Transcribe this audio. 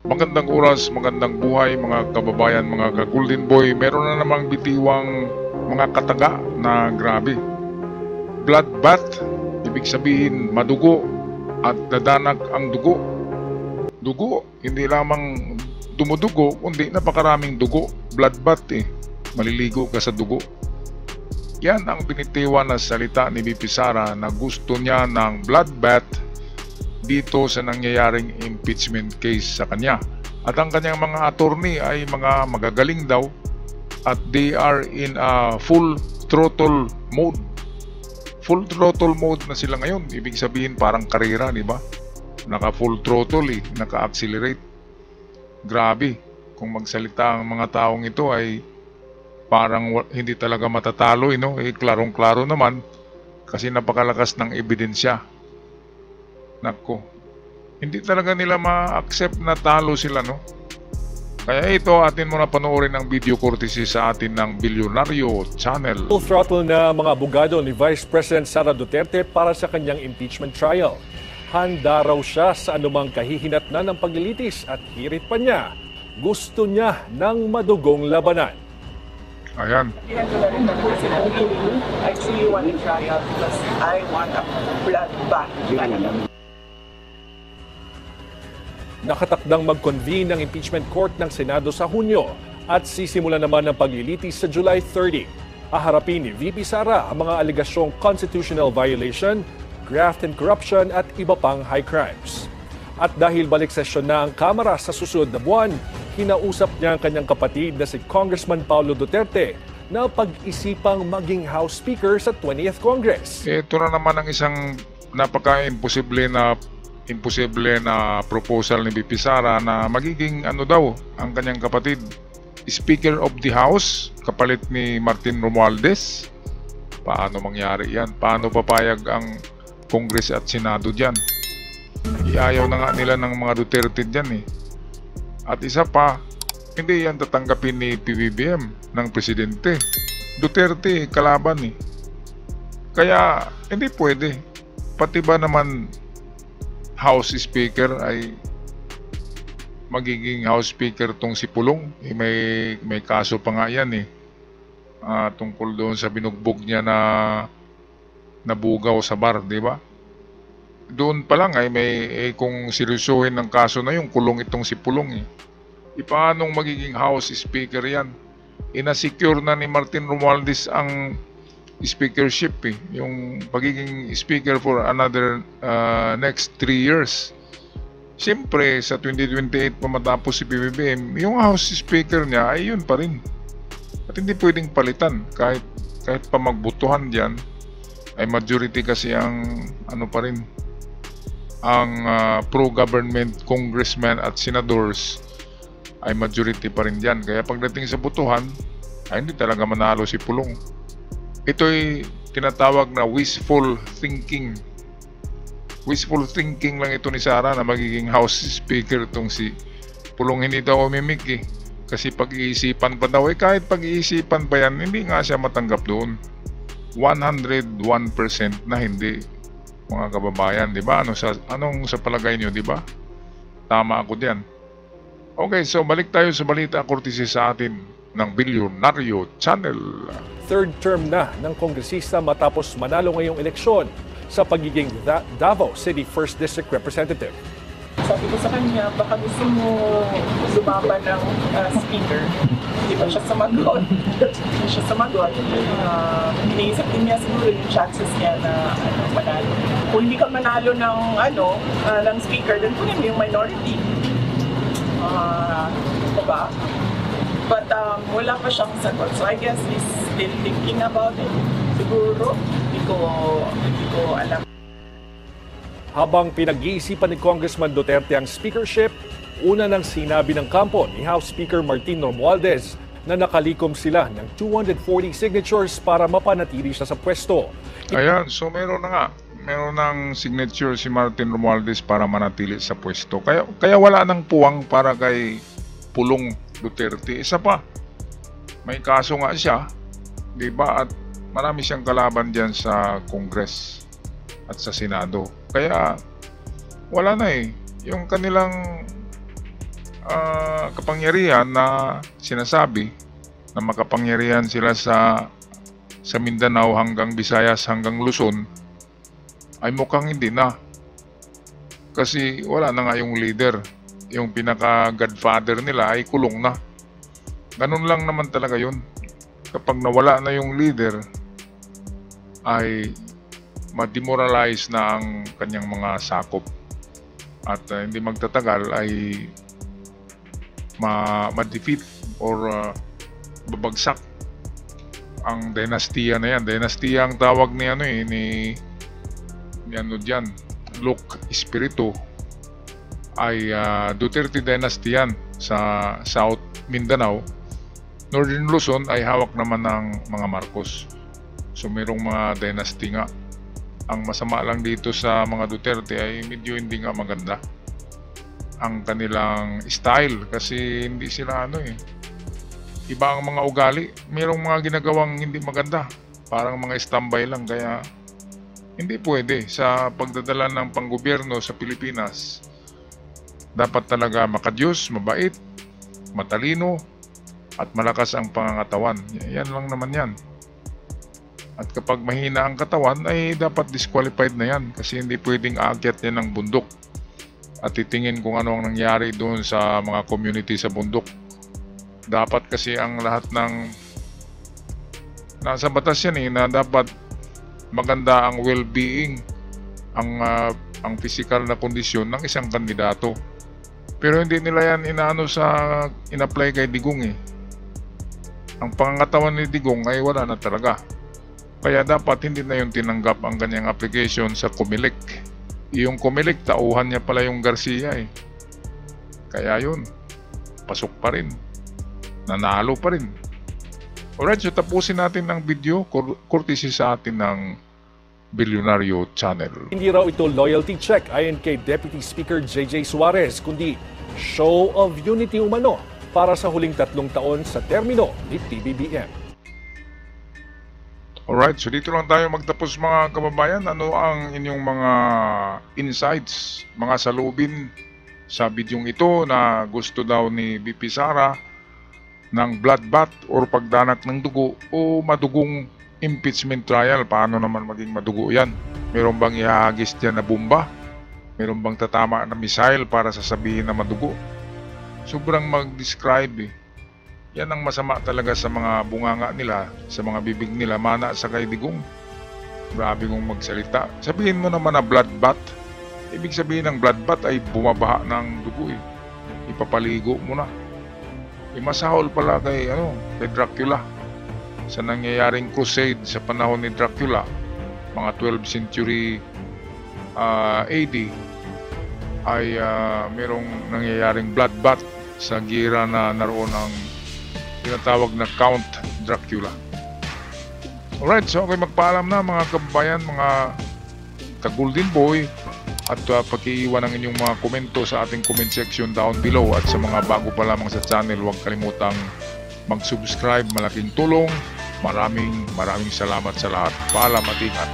Magandang oras, magandang buhay mga kababayan, mga ka-Golden Boy. Meron na namang bitiwang mga kataga na grabe. Bloodbath, ibig sabihin madugo at dadanag ang dugo. Dugo, hindi lamang dumudugo, kundi napakaraming dugo. Bloodbath maliligo ka sa dugo. Yan ang binitiwan na salita ni BP Sara na gusto niya ng bloodbath dito sa nangyayaring impeachment case sa kanya. At ang kanyang mga attorney ay mga magagaling daw at they are in a full throttle mode. Full throttle mode na sila ngayon. Ibig sabihin parang karera, di ba? Naka full throttle naka-accelerate. Grabe. Kung magsalita ang mga taong ito ay parang hindi talaga matatalo, klarong-klaro naman kasi napakalakas ng ebidensya. Nako, hindi talaga nila ma-accept na talo sila, no? Kaya ito, atin muna panoorin ang video courtesy sa atin ng Bilyonaryo Channel. Full throttle na mga abogado ni Vice President Sara Duterte para sa kanyang impeachment trial. Handa raw siya sa anumang kahihinatnan ng paglilitis at hirit pa niya, gusto niya ng madugong labanan. Ayan. I actually want a trial because I want a bloodbath. Nakatakdang mag-convene ng impeachment court ng Senado sa Hunyo at sisimula naman ang paglilitis sa July 30. Aharapin ni VP Sara ang mga alegasyong constitutional violation, graft and corruption at iba pang high crimes. At dahil balik sesyon na ang Kamara sa susunod na buwan, kinausap niya ang kanyang kapatid na si Congressman Paulo Duterte na pag-isipang maging House Speaker sa 20th Congress. Ito na naman ang isang napaka-imposible na proposal ni BP Sara na magiging daw ang kanyang kapatid, Speaker of the House, kapalit ni Martin Romualdez. Paano mangyari yan? Paano papayag ang Congress at Senado dyan? Iayaw na nga nila ng mga Duterte dyan At isa pa, hindi yan tatanggapin ni PBBM ng Presidente. Duterte kalaban Kaya hindi pwede. Pati ba naman House Speaker ay magiging House Speaker tong si Pulong? May kaso pa nga yan tungkol doon sa binugbog niya na nabugaw sa bar, di ba? Doon pa lang kung seryosohin ng kaso na yung kulong itong si Pulong Paanong magiging House Speaker yan? Inasecure na ni Martin Romualdez ang speakership yung pagiging speaker for another next 3 years. Siyempre sa 2028 pa matapos si PBBM, yung House Speaker niya ay yun pa rin. At hindi pwedeng palitan kahit pa magbutuhan diyan ay majority kasi ang pa rin ang pro-government congressmen at senators ay majority pa rin diyan. Kaya pagdating sa butuhan ay hindi talaga manalo si Pulong. Ito'y tinatawag na wishful thinking. Wishful thinking lang ito ni Sara na magiging House Speaker itong si Pulong. Hindi daw umimik kasi pag-iisipan pa daw. Kahit pag-iisipan pa yan, hindi nga siya matanggap doon. 101% na hindi, mga kababayan, di ba? Anong sa palagay nyo, di ba? Tama ako diyan. Okay, so balik tayo sa balita courtesy sa atin ng Bilyonaryo Channel. Third term na ng kongresista matapos manalo ngayong eleksyon sa pagiging Davao City 1st District Representative. Sabi ko sa kanya, baka gusto mo lumaban ng speaker. Hindi ba siya sumagot? Hindi siya sumagot. Iniisip din niya siguro yung chances niya na manalo. Kung hindi ka manalo ng, ng speaker, then kunin mo yung minority. Diba? But wala pa siyang sagot. So I guess he's still thinking about it. Siguro, hindi ko alam. Habang pinag-iisipan ni Congressman Duterte ang speakership, una nang sinabi ng kampo ni House Speaker Martin Romualdez na nakalikom sila ng 240 signatures para mapanatili siya sa pwesto. Ayan, so meron ng signature si Martin Romualdez para manatili sa pwesto. Kaya wala nang puwang para kay Pulong Duterte. Isa pa, may kaso nga siya, di ba? At marami siyang kalaban diyan sa Congress at sa Senado. Kaya wala na yung kanilang kapangyarihan na sinasabi na makapangyarihan sila sa Mindanao hanggang Visayas hanggang Luzon ay mukhang hindi na. Kasi wala na nga yung leader. Yung pinaka-godfather nila ay kulong na. Ganun lang naman talaga yun. Kapag nawala na yung leader, ay ma-demoralize na ang kanyang mga sakop. At hindi magtatagal ay ma-defeat or babagsak ang dinastiya na yan. Dinastiya ang tawag ni ano dyan, Luke Espiritu, ay Duterte dynasty yan sa South Mindanao. Northern Luzon ay hawak naman ng mga Marcos. So mayroong mga dynasty nga. Ang masama lang dito sa mga Duterte ay medyo hindi nga maganda ang kanilang style, kasi hindi sila iba ang mga ugali. Mayroong mga ginagawang hindi maganda, parang mga standby lang, kaya hindi pwede sa pagdadala ng panggobyerno sa Pilipinas. Dapat talaga makadiyos, mabait, matalino, at malakas ang pangangatawan. Yan lang naman yan. At kapag mahina ang katawan ay dapat disqualified na yan, kasi hindi pwedeng aakyat yan ng bundok at titingin kung ano ang nangyari doon sa mga community sa bundok. Dapat kasi ang lahat ng nasa batas yan na dapat maganda ang well-being, ang physical na kondisyon ng isang kandidato. Pero hindi nila yan in-apply kay Digong Ang pangangatawan ni Digong ay wala na talaga. Kaya dapat hindi na yung tinanggap ang kanyang application sa Comelec. Yung Comelec, tauhan niya pala yung Garcia Kaya yun, pasok pa rin. Nanalo pa rin. Alright, so tapusin natin ang video courtesy sa atin ng Bilyonaryo Channel. Hindi raw ito loyalty check ayon kay Deputy Speaker JJ Suarez, kundi show of unity umano para sa huling 3 taon sa termino ni PBBM. Alright, so dito lang tayo magtapos mga kababayan. Ano ang inyong mga insights, mga salubin sa bidyong ito na gusto daw ni VP Sara ng bloodbath or pagdanak ng dugo o madugong impeachment trial? Paano naman maging madugo yan? Meron bang ihagis dyan na bomba? Meron bang tatama na missile para sasabihin na madugo? Sobrang mag-describe Yan ang masama talaga sa mga bunganga nila, sa mga bibig nila, mana sa kay Digong. Grabe kong magsalita. Sabihin mo naman na bloodbath. Ibig sabihin ng bloodbath ay bumabaha ng dugo Ipapaligo mo na. Masahol pala kay Dracula. Sa nangyayaring crusade sa panahon ni Dracula, mga 12th century AD, ay merong nangyayaring bloodbath sa gira na naroon ang tinatawag na Count Dracula. Alright, so okay, magpaalam na mga kababayan, mga ka-Golden Boy, at pag-iiwan ang inyong mga komento sa ating comment section down below. At sa mga bago pa lamang sa channel, huwag kalimutang mag-subscribe, malaking tulong. Maraming salamat sa lahat. Paalam at ingat.